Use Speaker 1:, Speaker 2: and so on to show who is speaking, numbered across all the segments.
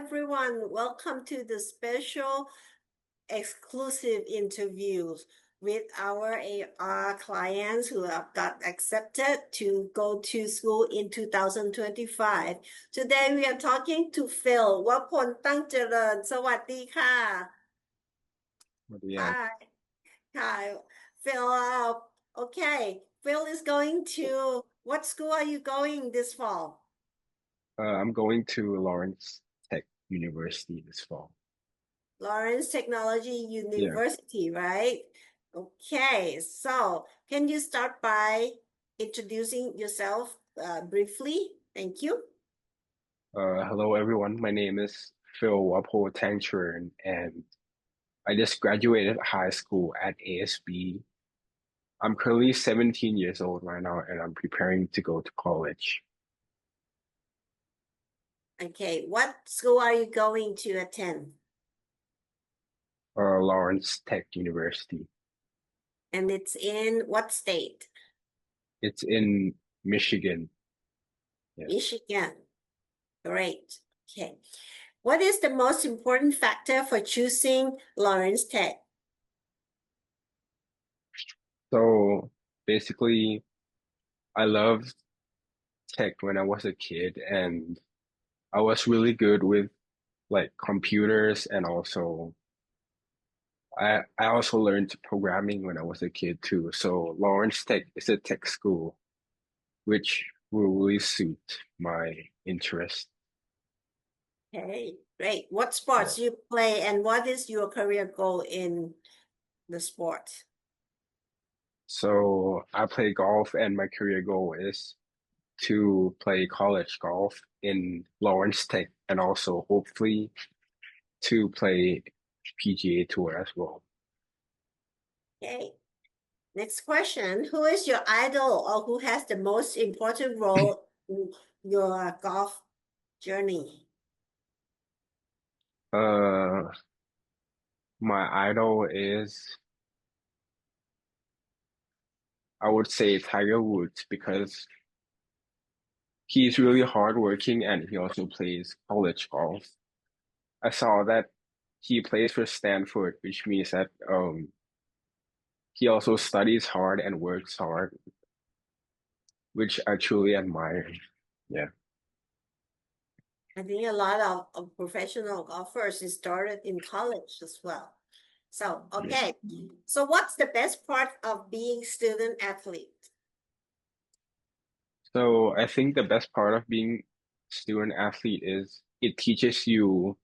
Speaker 1: everyone. Welcome to the special exclusive interviews with our AR clients who have got accepted to go to school in 2025. Today we are talking to Phil. Wapol ตั้งเจริญ สวัสดีค่ะ
Speaker 2: Yeah,
Speaker 1: Hi. Hi. Phil, okay. Phil is going to, what school are you going this fall?
Speaker 2: I'm going to Lawrence Tech University this fall.
Speaker 1: Lawrence Technology
Speaker 2: Yeah,
Speaker 1: University, right? Okay, so can you start by introducing yourself briefly? Thank you.
Speaker 2: hello everyone. My name is Phil Wapol Tangcharoen, and I just graduated high school at ASB. I'm currently 17 years old right now, and I'm preparing to go to college.
Speaker 1: Okay, what school are you going to attend?
Speaker 2: Lawrence Tech University.
Speaker 1: And it's in what state?
Speaker 2: It's in Michigan. Yeah.
Speaker 1: Michigan. Great. Okay. What is the most important factor for choosing Lawrence Tech?
Speaker 2: So basically, I loved tech when I was a kid, and I was really good with like computers, and also I also learned programming when I was a kid too. So Lawrence Tech is a tech school which will really suit my interest.
Speaker 1: Okay, great. What
Speaker 2: Yeah.
Speaker 1: sports do you play and what is your career goal in the sport?
Speaker 2: So I play golf, and my career goal is to play college golf in Lawrence Tech, and also hopefully to play PGA Tour as well.
Speaker 1: Okay. Next question. Who is your idol or who has the most important role in your golf journey?
Speaker 2: Uh, my idol is, I would say, Tiger Woods, because he's really hardworking and he also plays college golf. I saw that he plays for Stanford, which means that he also studies hard and works hard, which I truly admire. Yeah.
Speaker 1: I think a lot of professional golfers started in college as well. So,
Speaker 2: Yeah.
Speaker 1: okay. So what's the best part of being student athlete?
Speaker 2: So I think the best part of being student athlete is it teaches you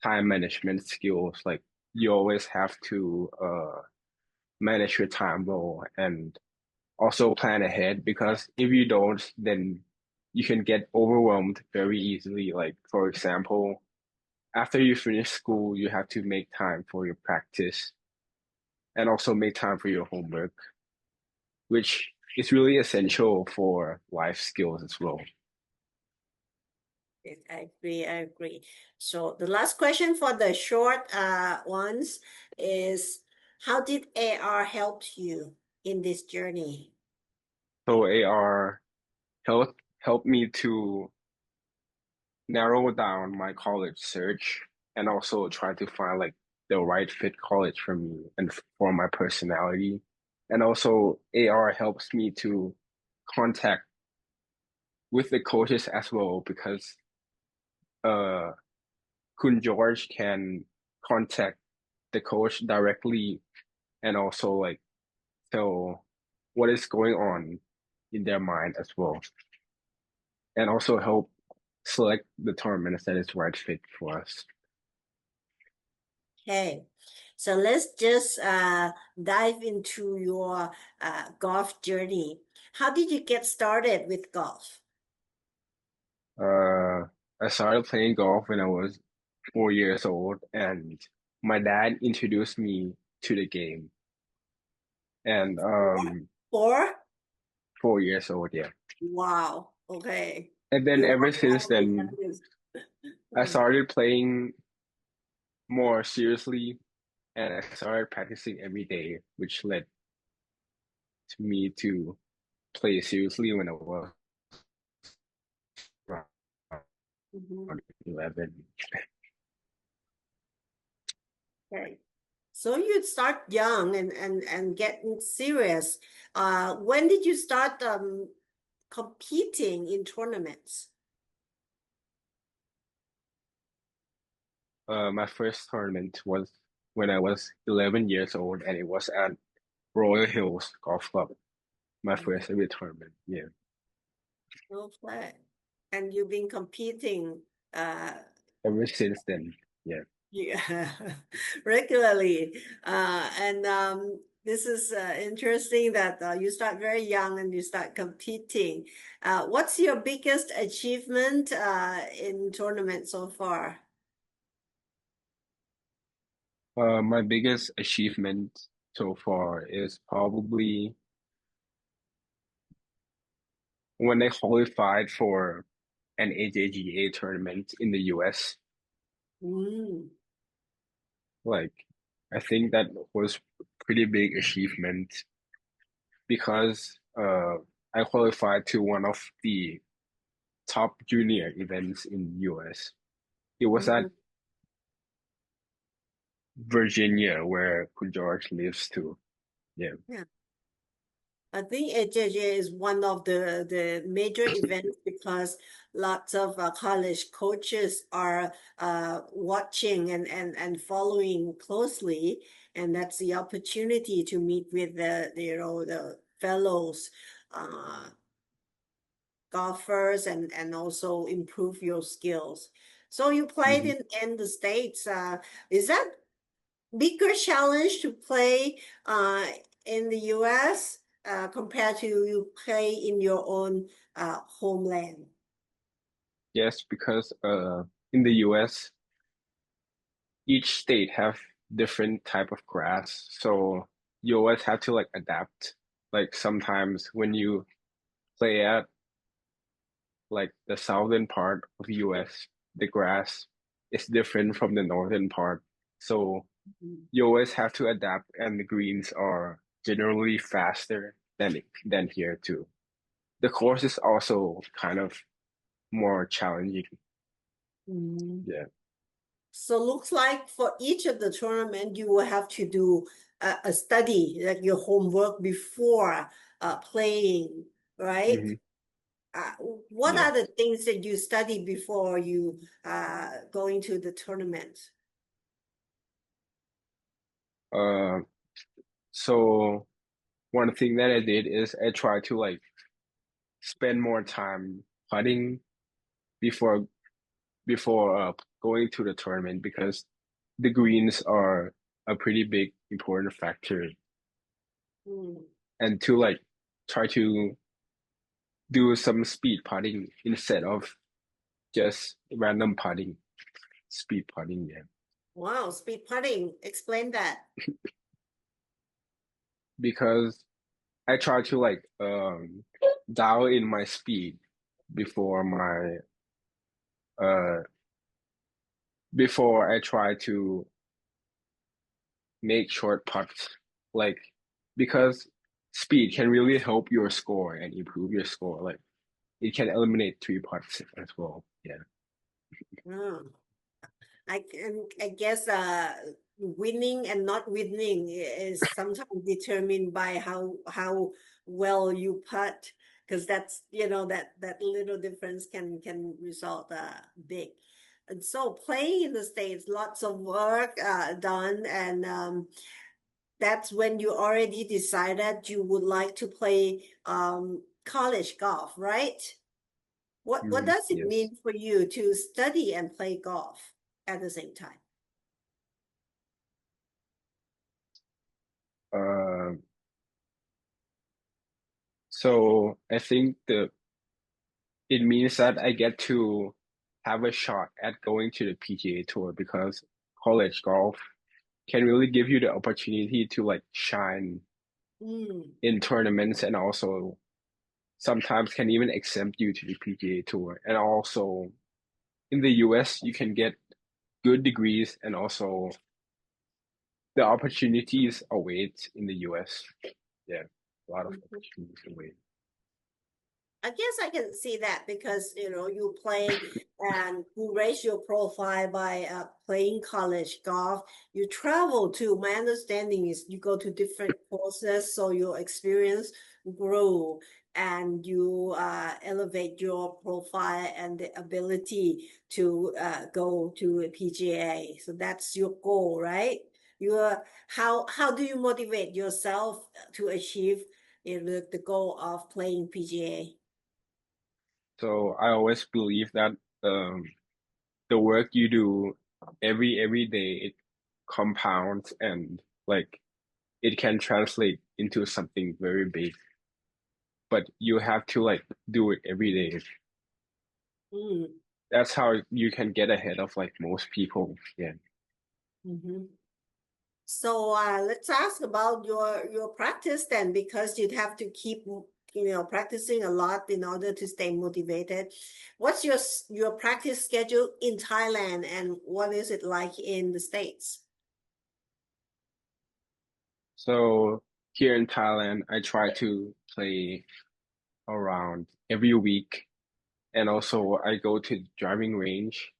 Speaker 2: time management skills. Like you always have to manage your time well and also plan ahead, because if you don't, then you can get overwhelmed very easily. Like, for example, after you finish school, you have to make time for your practice and also make time for your homework, which is really essential for life skills as well.
Speaker 1: Yes, I agree. I agree. So the last question for the short ones is, how did AR help you in this journey?
Speaker 2: So AR helped me to narrow down my college search and also try to find like the right fit college for me and for my personality. And also AR helps me to contact with the coaches as well, because uh Kun George can contact the coach directly and also like tell what is going on in their mind as well, and also help select the tournaments that is right fit for us.
Speaker 1: Okay, so let's just dive into your golf journey. How did you get started with golf?
Speaker 2: Uh, I started playing golf when I was 4 years old, and my dad introduced me to the game. And
Speaker 1: Four?
Speaker 2: 4 years old, yeah.
Speaker 1: Wow. Okay.
Speaker 2: And then
Speaker 1: You
Speaker 2: ever
Speaker 1: are
Speaker 2: since
Speaker 1: quite
Speaker 2: then, I started playing more seriously, and I started practicing every day, which led to me to play seriously when I was around
Speaker 1: Mhm.
Speaker 2: 11.
Speaker 1: Okay. So you start young and getting serious. When did you start competing in tournaments?
Speaker 2: My first tournament was when I was 11 years old, and it was at Royal Hills Golf Club. My first ever tournament. Yeah.
Speaker 1: Okay. And you've been competing uh
Speaker 2: Ever since then. Yeah.
Speaker 1: yeah, regularly. And this is interesting that you start very young and you start competing. What's your biggest achievement in tournament so far?
Speaker 2: My biggest achievement so far is probably when I qualified for an AJGA tournament in the US.
Speaker 1: Mm,
Speaker 2: Like, I think that was a pretty big achievement because I qualified to one of the top junior events in US. It was at
Speaker 1: mhm.
Speaker 2: Virginia where George lives too. Yeah.
Speaker 1: Yeah. I think HJJ is one of the major events because lots of college coaches are watching and following closely, and that's the opportunity to meet with the fellows uh, golfers and also improve your skills. So you played
Speaker 2: Hmm.
Speaker 1: in the States. Is that bigger challenge to play in the US compared to you play in your own homeland?
Speaker 2: Yes, because in the US each state have different type of grass, so you always have to like adapt. Like sometimes when you play at like the southern part of US, the grass is different from the northern part. So
Speaker 1: Mm.
Speaker 2: you always have to adapt, and the greens are generally faster than here too. The course is also kind of more challenging.
Speaker 1: Mm.
Speaker 2: Yeah.
Speaker 1: So looks like for each of the tournament, you will have to do a study, like your homework before playing, right?
Speaker 2: Hmm.
Speaker 1: Uh, what
Speaker 2: Yeah.
Speaker 1: are the things that you study before you go into the tournament?
Speaker 2: Uh, so one thing that I did is I tried to like spend more time putting before before going to the tournament because the greens are a pretty big important factor,
Speaker 1: Mm.
Speaker 2: and to like try to do some speed putting instead of just random putting, speed putting, yeah.
Speaker 1: Wow, speed putting. Explain that.
Speaker 2: Because I try to like dial in my speed before my uh before I try to make short putts, like because speed can really help your score and improve your score. Like it can eliminate three putts as well. Yeah.
Speaker 1: Oh. I guess winning and not winning is sometimes determined by how well you putt, because that's that little difference can result big. And so playing in the States, lots of work done, and that's when you already decided you would like to play college golf, right? What
Speaker 2: Mhm.
Speaker 1: does it
Speaker 2: Yes.
Speaker 1: mean for you to study and play golf at the same time?
Speaker 2: Uh, so I think the it means that I get to have a shot at going to the PGA Tour because college golf can really give you the opportunity to like shine
Speaker 1: Mm,
Speaker 2: in tournaments, and also sometimes can even exempt you to the PGA Tour. And also in the US, you can get good degrees, and also the opportunities await in the US. Yeah, a lot of
Speaker 1: mhm.
Speaker 2: opportunities await.
Speaker 1: I guess I can see that because you play and you raise your profile by playing college golf. You travel too. My understanding is you go to different courses, so your experience grow and you elevate your profile and the ability to go to a PGA. So that's your goal, right? How do you motivate yourself to achieve the goal of playing PGA?
Speaker 2: So I always believe that um, the work you do every day it compounds and like it can translate into something very big, but you have to like do it every day.
Speaker 1: Mm,
Speaker 2: That's how you can get ahead of like most people. Yeah.
Speaker 1: hmm. So let's ask about your practice then, because you'd have to keep practicing a lot in order to stay motivated. What's your practice schedule in Thailand, and what is it like in the States?
Speaker 2: So here in Thailand, I try to play around every week, and also I go to driving range,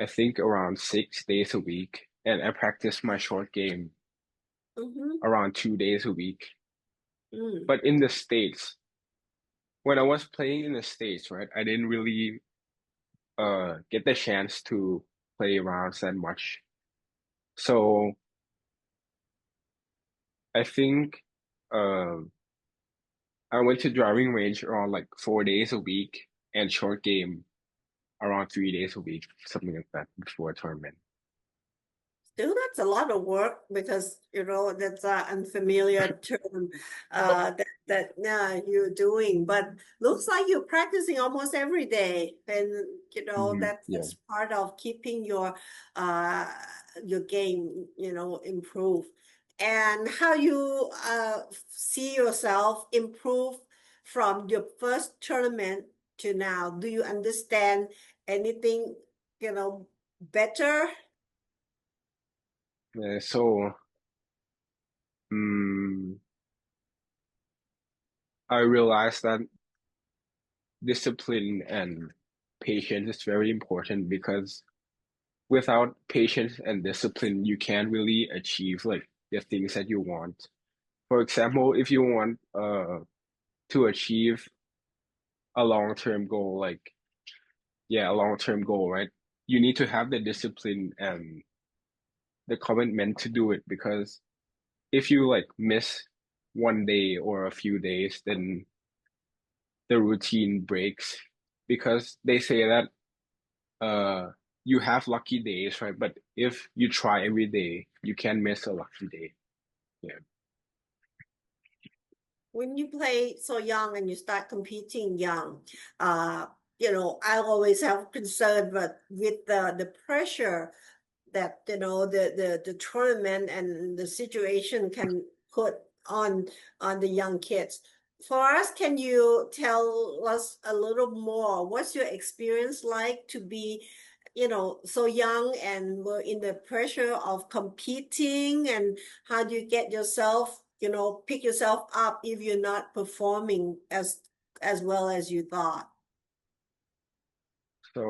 Speaker 2: I think around 6 days a week, and I practice my short game
Speaker 1: Mm-hmm.
Speaker 2: around 2 days a week.
Speaker 1: Mm,
Speaker 2: But in the States, when I was playing in the States, right, I didn't really get the chance to play rounds that much. So I think um I went to driving range around like 4 days a week and short game around 3 days a week, something like that before a tournament.
Speaker 1: Still, that's a lot of work because that's an unfamiliar term that yeah, you're doing. But looks like you're practicing almost every day, and
Speaker 2: Yeah.
Speaker 1: that's part of keeping uh your game improve. And how you see yourself improve from your first tournament to now? Do you understand anything better?
Speaker 2: So um, I realized that discipline and patience is very important because without patience and discipline, you can't really achieve like the things that you want. For example, if you want to achieve a long-term goal, like yeah, a long-term goal, right? You need to have the discipline and the commitment to do it because if you like miss one day or a few days, then the routine breaks because they say that you have lucky days, right? But if you try every day, you can miss a lucky day. Yeah.
Speaker 1: When you play so young and you start competing young, uh, I always have concern, but with the pressure that the tournament and the situation can put on the young kids. For us, can you tell us a little more? What's your experience like to be, so young and we're in the pressure of competing, and how do you get yourself, pick yourself up if you're not performing as well as you thought?
Speaker 2: So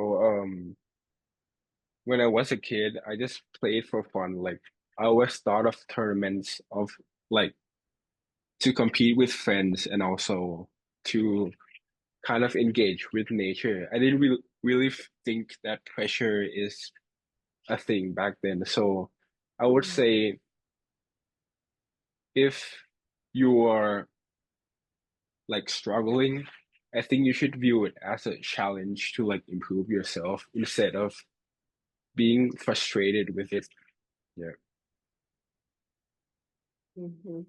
Speaker 2: when I was a kid, I just played for fun. Like I always thought of tournaments of like to compete with friends and also to kind of engage with nature. I didn't really think that pressure is a thing back then. So I would
Speaker 1: Mm.
Speaker 2: say if you are like struggling, I think you should view it as a challenge to like improve yourself instead of being frustrated with it. Yeah.
Speaker 1: Hmm.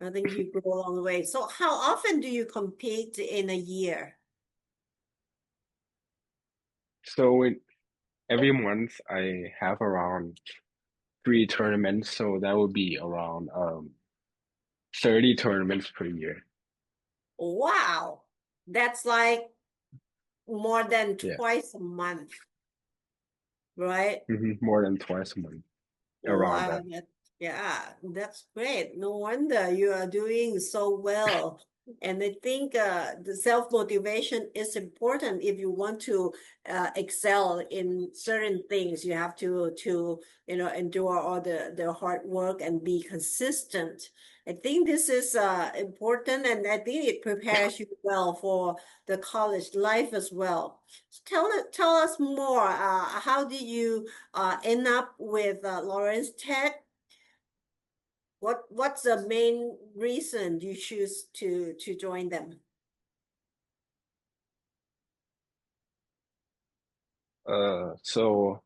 Speaker 1: I think you go along the way. So how often do you compete in a year?
Speaker 2: So every month I have around 3 tournaments, so that would be around 30 tournaments per year.
Speaker 1: Wow. That's like more than
Speaker 2: Yeah.
Speaker 1: twice a month, right?
Speaker 2: More than twice a month around
Speaker 1: Wow.
Speaker 2: that.
Speaker 1: Yeah, that's great. No wonder you are doing so well. And I think the self-motivation is important if you want to excel in certain things. You have to endure all the hard work and be consistent. I think this is important, and I think it prepares you well for the college life as well. So tell us more. How did you end up with Lawrence Tech? What's the main reason you choose to join them?
Speaker 2: So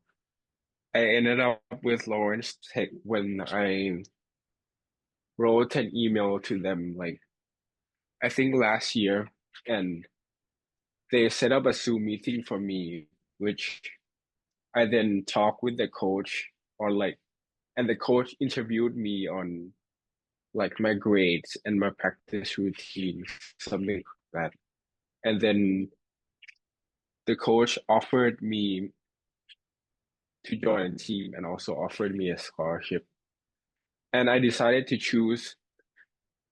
Speaker 2: I ended up with Lawrence Tech when I wrote an email to them, like I think last year, and they set up a Zoom meeting for me, which I then talked with the coach on like, and the coach interviewed me on like my grades and my practice routine, something like that. And then the coach offered me to join a team and also offered me a scholarship. And I decided to choose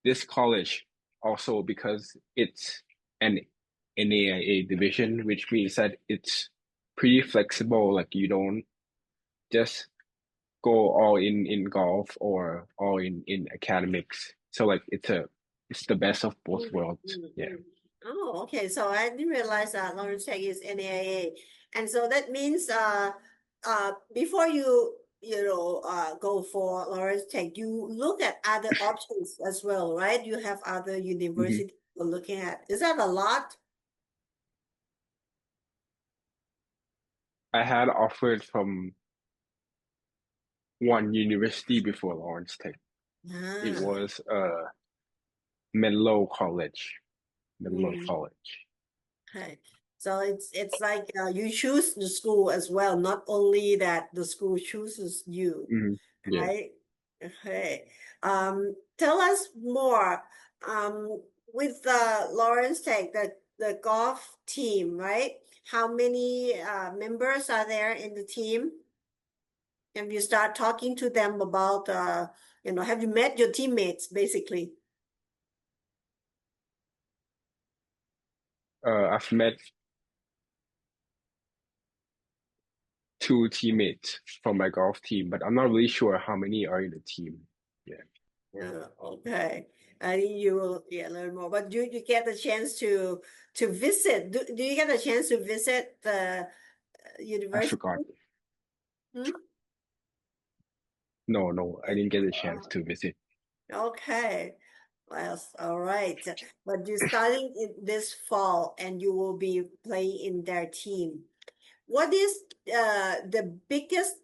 Speaker 2: this college also because it's an NAIA division, which means that it's pretty flexible. Like you don't just go all in golf or all in academics. So like it's the best of both
Speaker 1: Mm,
Speaker 2: worlds.
Speaker 1: mm,
Speaker 2: Yeah.
Speaker 1: mm. Oh, okay. So I didn't realize that Lawrence Tech is NAIA. And so that means before you go for Lawrence Tech, you look at other options as well, right? You have other
Speaker 2: Mhm.
Speaker 1: universities you're looking at. Is that a lot?
Speaker 2: I had offered from one university before Lawrence Tech. It
Speaker 1: Ah.
Speaker 2: was Menlo College. Menlo
Speaker 1: Mm.
Speaker 2: College.
Speaker 1: Okay. So it's like you choose the school as well, not only that the school chooses you,
Speaker 2: Yeah.
Speaker 1: right? Okay. Tell us more. With the Lawrence Tech, the golf team, right? How many members are there in the team? And you start talking to them about have you met your teammates basically?
Speaker 2: I've met two teammates from my golf team, but I'm not really sure how many are in the team. Yeah.
Speaker 1: Okay. I think you will learn more. But do you get the chance to visit? Do you get a chance to visit the
Speaker 2: I
Speaker 1: university?
Speaker 2: forgot.
Speaker 1: Hmm?
Speaker 2: No, no, I didn't get a chance
Speaker 1: Uh,
Speaker 2: to visit.
Speaker 1: okay. Well, all right. But you're starting this fall and you will be playing in their team. What is the biggest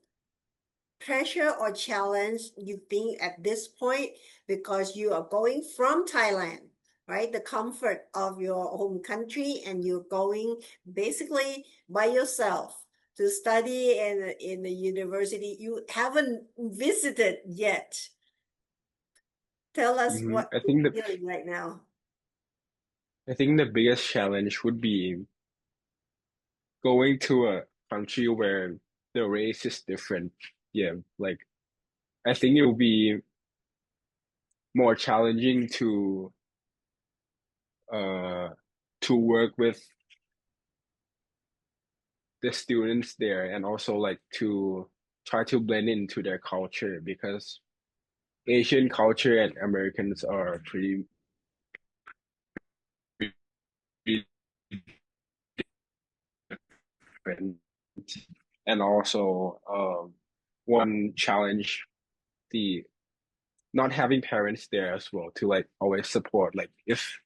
Speaker 1: pressure or challenge you think at this point because you are going from Thailand, right? The comfort of your home country and you're going basically by yourself to study in the university you haven't visited yet. Tell us what
Speaker 2: I think
Speaker 1: you're feeling right now.
Speaker 2: the biggest challenge would be going to a country where the race is different. Yeah, like I think it will be more challenging uh to work with the students there and also like to try to blend into their culture because Asian culture and Americans are pretty different. And also one challenge, the not having parents there as well to like always support. Like if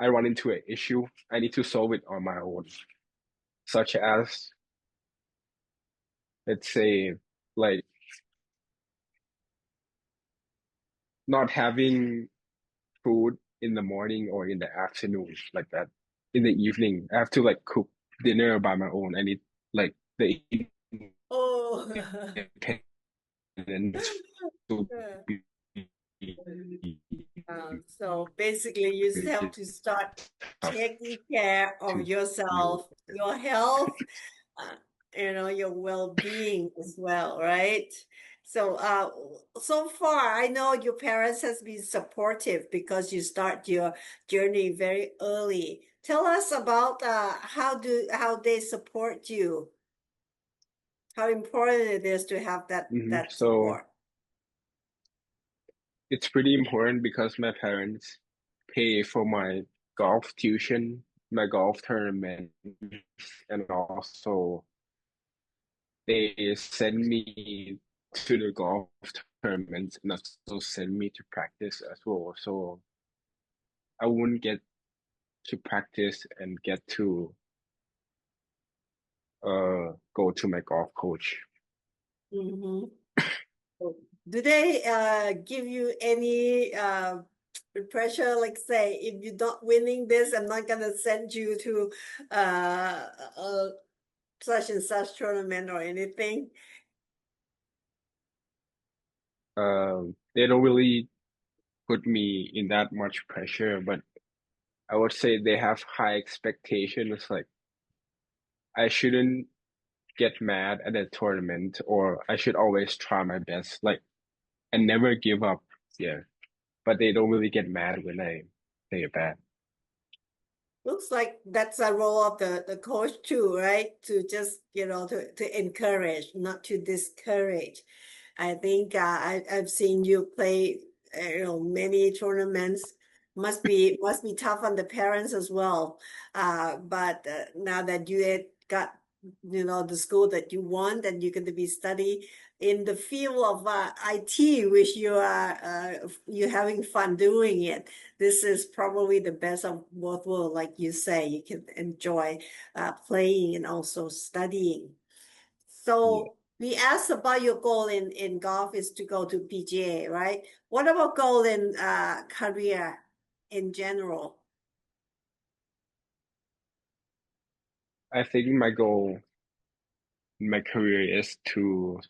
Speaker 2: I run into an issue, I need to solve it on my own, such as let's say like not having food in the morning or in the afternoon, like that. In the evening, I have to like cook dinner by my own. I need like the
Speaker 1: Oh,
Speaker 2: independence to be
Speaker 1: so basically you have
Speaker 2: really
Speaker 1: to start
Speaker 2: tough
Speaker 1: taking care of
Speaker 2: to deal
Speaker 1: yourself,
Speaker 2: with.
Speaker 1: your health, uh, your well-being as well, right? So, so far, I know your parents has been supportive because you start your journey very early. Tell us about how they support you, how important it is to have that
Speaker 2: So
Speaker 1: support.
Speaker 2: it's pretty important because my parents pay for my golf tuition, my golf tournament, and also they send me to the golf tournaments and also send me to practice as well. So I wouldn't get to practice and get to go to my golf coach.
Speaker 1: Mm-hmm. Do they give you any pressure, like say, if you're not winning this, I'm not gonna send you to uh, such and such tournament or anything?
Speaker 2: They don't really put me in that much pressure, but I would say they have high expectations. Like I shouldn't get mad at a tournament, or I should always try my best, like and never give up. Yeah, but they don't really get mad when I play bad.
Speaker 1: Looks like that's a role of the coach too, right? To just, to encourage, not to discourage. I think I've seen you play, many tournaments. Must be tough on the parents as well. But now that you had got, the school that you want, and you're going to be study in the field of IT, which you're having fun doing it. This is probably the best of both worlds, like you say. You can enjoy playing and also studying.
Speaker 2: Yeah,
Speaker 1: So we asked about your goal in golf is to go to PGA, right? What about goal in career in general?
Speaker 2: I think my goal in my career is to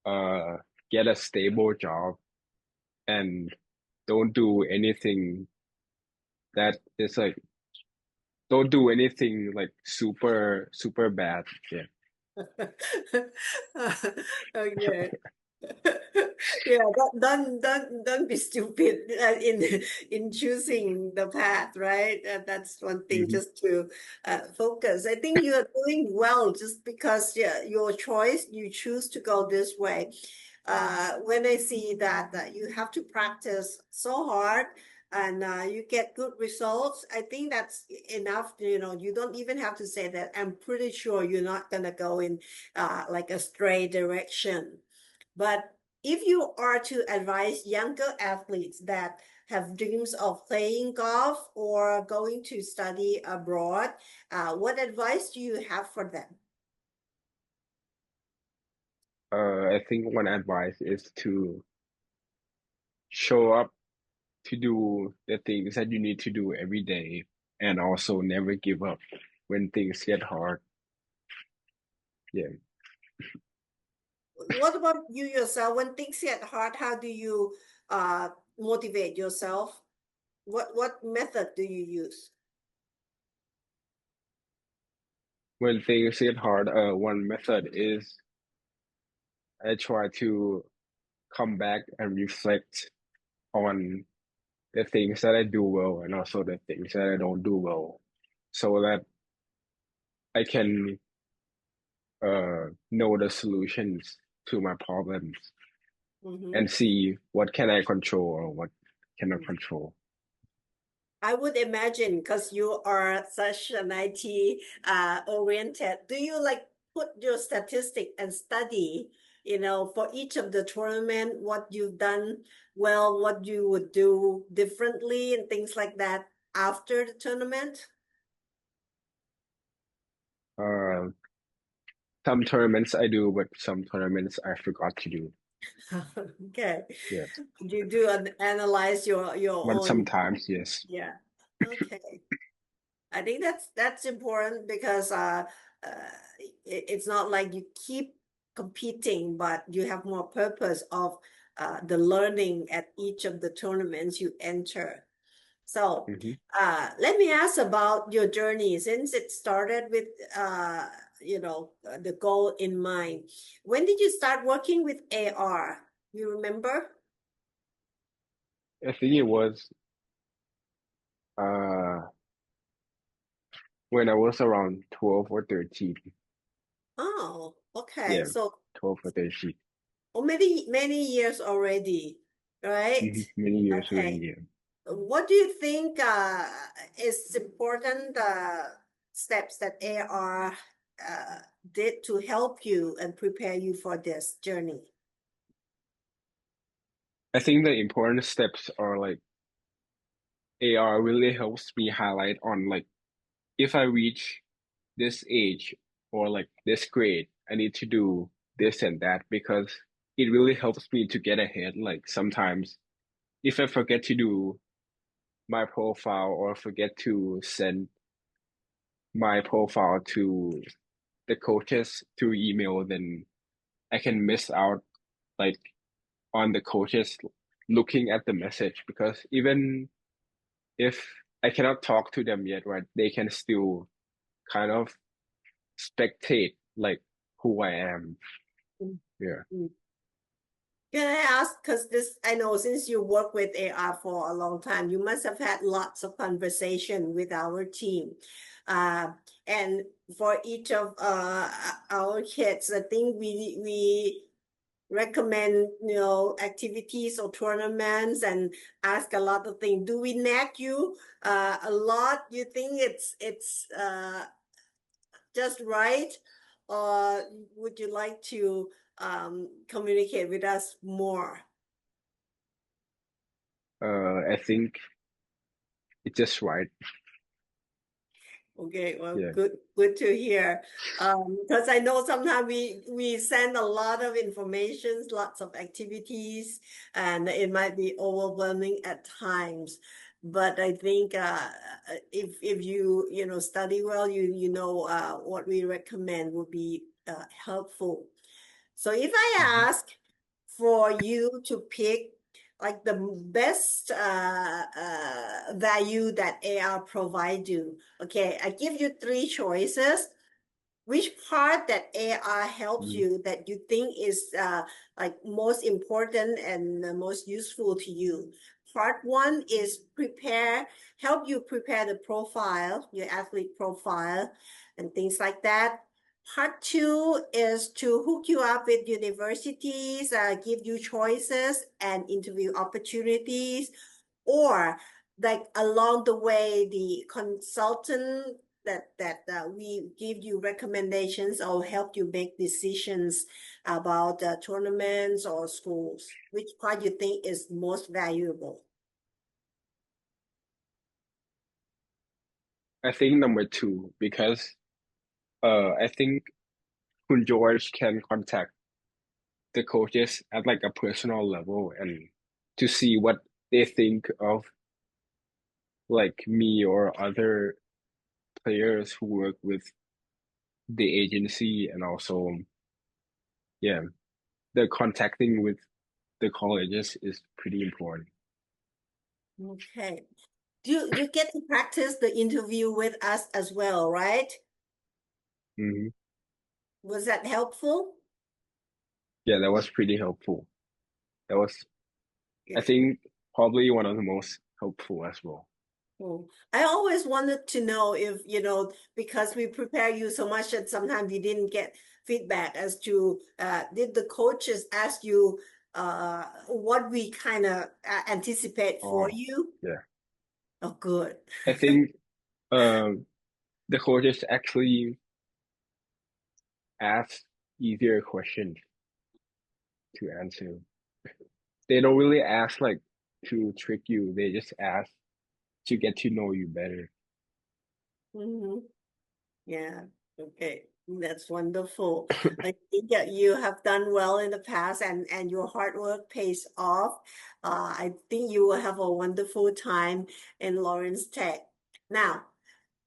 Speaker 2: uh get a stable job and don't do anything that is like don't do anything like super bad. Yeah.
Speaker 1: Okay. Yeah, don't be stupid in choosing the path, right? That's one thing,
Speaker 2: hmm
Speaker 1: just to focus. I think you are doing well just because, yeah, your choice, you choose to go this way. When I see that you have to practice so hard and you get good results, I think that's enough. You don't even have to say that. I'm pretty sure you're not gonna go in like a straight direction. But if you are to advise younger athletes that have dreams of playing golf or going to study abroad, what advice do you have for them?
Speaker 2: I think one advice is to show up to do the things that you need to do every day and also never give up when things get hard. Yeah.
Speaker 1: What about you yourself? When things get hard, how do you uh, motivate yourself? What method do you use?
Speaker 2: When things get hard, one method is I try to come back and reflect on the things that I do well and also the things that I don't do well so that I can know the solutions to my problems
Speaker 1: Mhm.
Speaker 2: and see what can I control or what cannot control.
Speaker 1: I would imagine because you are such an IT oriented. Do you like put your statistic and study, for each of the tournament, what you've done well, what you would do differently, and things like that after the tournament?
Speaker 2: Uh, some tournaments I do, but some tournaments I forgot to do.
Speaker 1: Okay.
Speaker 2: Yeah,
Speaker 1: You do analyze your
Speaker 2: but
Speaker 1: own.
Speaker 2: sometimes, yes.
Speaker 1: Yeah. Okay. I think that's important because it's not like you keep competing, but you have more purpose of the learning at each of the tournaments you enter. So
Speaker 2: hmm
Speaker 1: let me ask about your journey since it started with the goal in mind. When did you start working with AR? You remember?
Speaker 2: I think it was uh when I was around 12 or 13.
Speaker 1: Oh, okay.
Speaker 2: Yeah,
Speaker 1: So
Speaker 2: 12 or 13.
Speaker 1: many, many years already, right?
Speaker 2: Many years already.
Speaker 1: Okay.
Speaker 2: Yeah.
Speaker 1: What do you think is important steps that AR uh, did to help you and prepare you for this journey?
Speaker 2: I think the important steps are like AR really helps me highlight on like if I reach this age or like this grade, I need to do this and that because it really helps me to get ahead. Like sometimes if I forget to do my profile or forget to send my profile to the coaches through email, then I can miss out like on the coaches looking at the message because even if I cannot talk to them yet, right, they can still kind of spectate like who I am. Yeah.
Speaker 1: Mm. Can I ask, because this, I know since you work with AR for a long time, you must have had lots of conversation with our team. Uh, and for each of our kids, I think we recommend, activities or tournaments and ask a lot of things. Do we nag you a lot? You think it's just right? Or would you like to communicate with us more?
Speaker 2: I think it's just right.
Speaker 1: Okay, well,
Speaker 2: Yeah.
Speaker 1: good to hear. Because I know sometimes we send a lot of information, lots of activities, and it might be overwhelming at times. But I think if you study well, you know what we recommend will be helpful. So if I
Speaker 2: Mhm.
Speaker 1: ask for you to pick like the best value that AR provide you, okay, I give you three choices. Which part that AR helps
Speaker 2: Mhm.
Speaker 1: you that you think is like most important and most useful to you? Part one is help you prepare the profile, your athlete profile, and things like that. Part two is to hook you up with universities, give you choices and interview opportunities, or like along the way, the consultant that we give you recommendations or help you make decisions about tournaments or schools. Which part you think is most valuable?
Speaker 2: I think number two, because I think Kun George can contact the coaches at like a personal level and to see what they think of like me or other players who work with the agency and also yeah, the contacting with the colleges is pretty important.
Speaker 1: Okay. You get to practice the interview with us as well, right?
Speaker 2: Hmm.
Speaker 1: Was that helpful?
Speaker 2: Yeah, that was pretty helpful. That was, I
Speaker 1: Good.
Speaker 2: think, probably one of the most helpful as well.
Speaker 1: Hmm. I always wanted to know if, because we prepare you so much that sometimes you didn't get feedback as to did the coaches ask you what we kind of anticipate for
Speaker 2: Oh,
Speaker 1: you?
Speaker 2: yeah.
Speaker 1: Oh, good.
Speaker 2: I think um, the coaches actually ask easier questions to answer. They don't really ask like to trick you. They just ask to get to know you better.
Speaker 1: Hmm. Yeah, okay. That's wonderful. I think that you have done well in the past and your hard work pays off. I think you will have a wonderful time in Lawrence Tech. Now,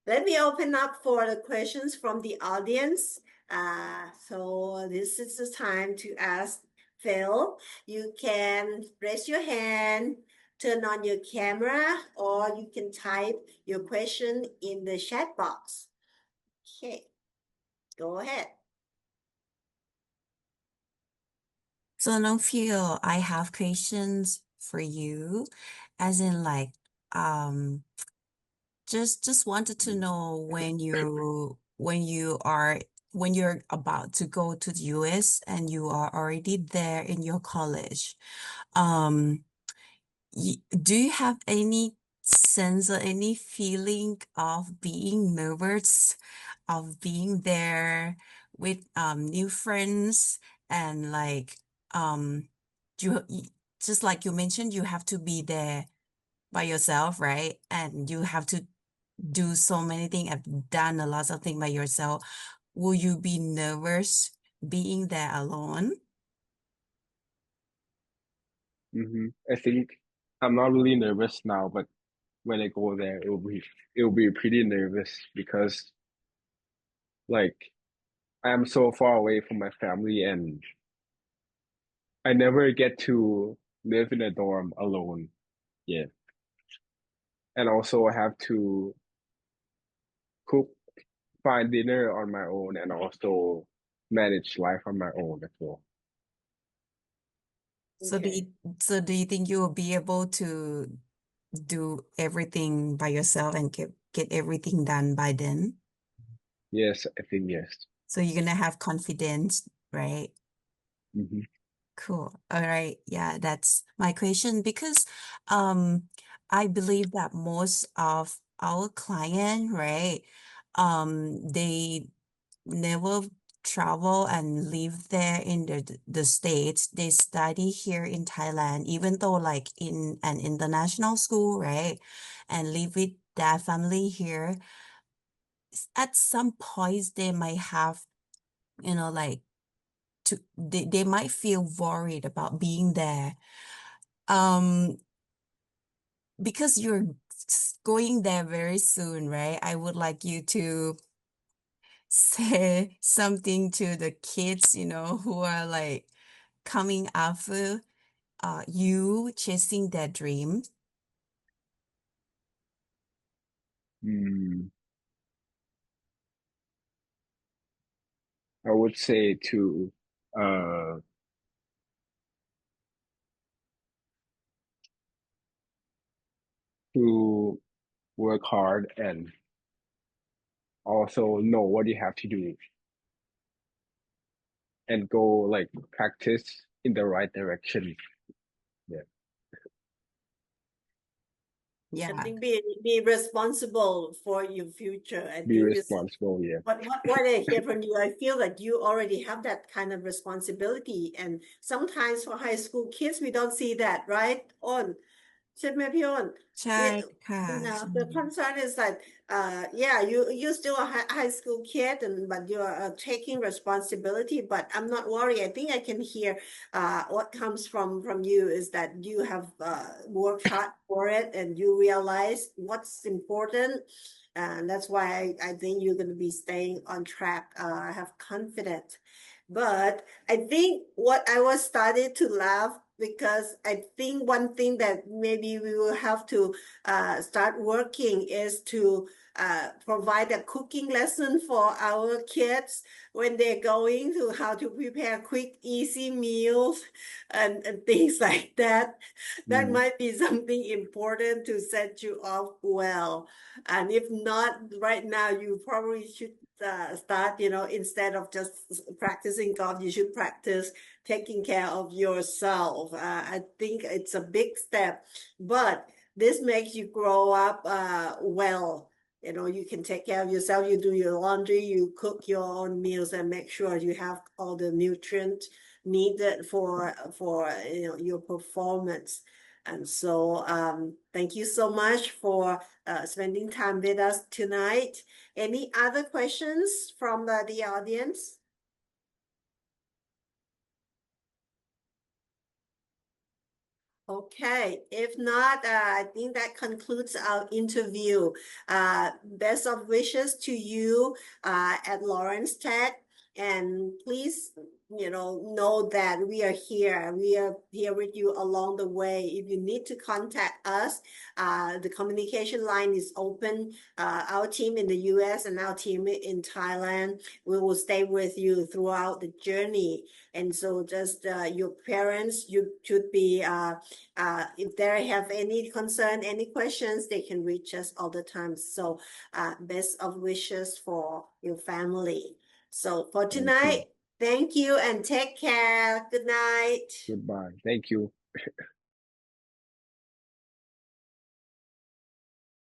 Speaker 1: let me open up for the questions from the audience. So this is the time to ask Phil. You can raise your hand, turn on your camera, or you can type your question in the chat box. Okay. Go ahead.
Speaker 3: So no fear, I have questions for you, as in like, um, just wanted to know when you're about to go to the US and you are already there in your college, um, do you have any sense or any feeling of being nervous, of being there with new friends and like you just like you mentioned, you have to be there by yourself, right? And you have to do so many things, have done a lot of things by yourself. Will you be nervous being there alone?
Speaker 2: I think I'm not really nervous now, but when I go there, it will be pretty nervous because like I'm so far away from my family and I never get to live in a dorm alone. Yeah. And also I have to cook, find dinner on my own and also manage life on my own as well.
Speaker 3: So do
Speaker 1: Okay.
Speaker 3: you, so do you think you will be able to do everything by yourself and get everything done by then?
Speaker 2: Yes, I think yes.
Speaker 3: So you're gonna have confidence, right?
Speaker 2: Hmm.
Speaker 3: Cool. All right. Yeah, that's my question because um I believe that most of our client, right, they never travel and live there in the States. They study here in Thailand, even though like in an international school, right? And live with their family here. At some points they might have, like they might feel worried about being there. Um, because you're going there very soon, right? I would like you to say something to the kids, who are like coming after you chasing their dreams.
Speaker 2: Mm, I would say uh to work hard and also know what you have to do and go like practice in the right direction. Yeah,
Speaker 1: I
Speaker 3: Yeah.
Speaker 1: think be responsible for your future. I
Speaker 2: be
Speaker 1: think this
Speaker 2: responsible. Yeah.
Speaker 1: what I hear from you, I feel that you already have that kind of responsibility. And sometimes for high school kids, we don't see that, right? On ใช่ไหมพี่อ้น
Speaker 3: ใช่
Speaker 1: we
Speaker 3: ค่ะ
Speaker 1: the concern is that yeah you still a high school kid and but you are taking responsibility but I'm not worried. I think I can hear what comes from you is that you have worked hard for it and you realize what's important and that's why I think you're going to be staying on track. I have confidence. But I think what I was started to laugh because I think one thing that maybe we will have to start working is to provide a cooking lesson for our kids when they're going to how to prepare quick, easy meals and things like that. That
Speaker 2: Mm.
Speaker 1: might be something important to set you off well. And if not, right now, you probably should start, instead of just practicing golf, you should practice taking care of yourself. I think it's a big step, but this makes you grow up well. You can take care of yourself. You do your laundry, you cook your own meals, and make sure you have all the nutrients needed for your performance. And so, thank you so much for spending time with us tonight. Any other questions from the audience? Okay, if not, I think that concludes our interview. Best of wishes to you at Lawrence Tech. And please, know that we are here. We are here with you along the way. If you need to contact us, the communication line is open. Our team in the US and our team in Thailand, we will stay with you throughout the journey. And so just your parents, you should be, if they have any concern, any questions, they can reach us all the time. So best of wishes for your family. So for
Speaker 2: Thank you.
Speaker 1: tonight, thank you and take care. Good night.
Speaker 2: Goodbye. Thank you.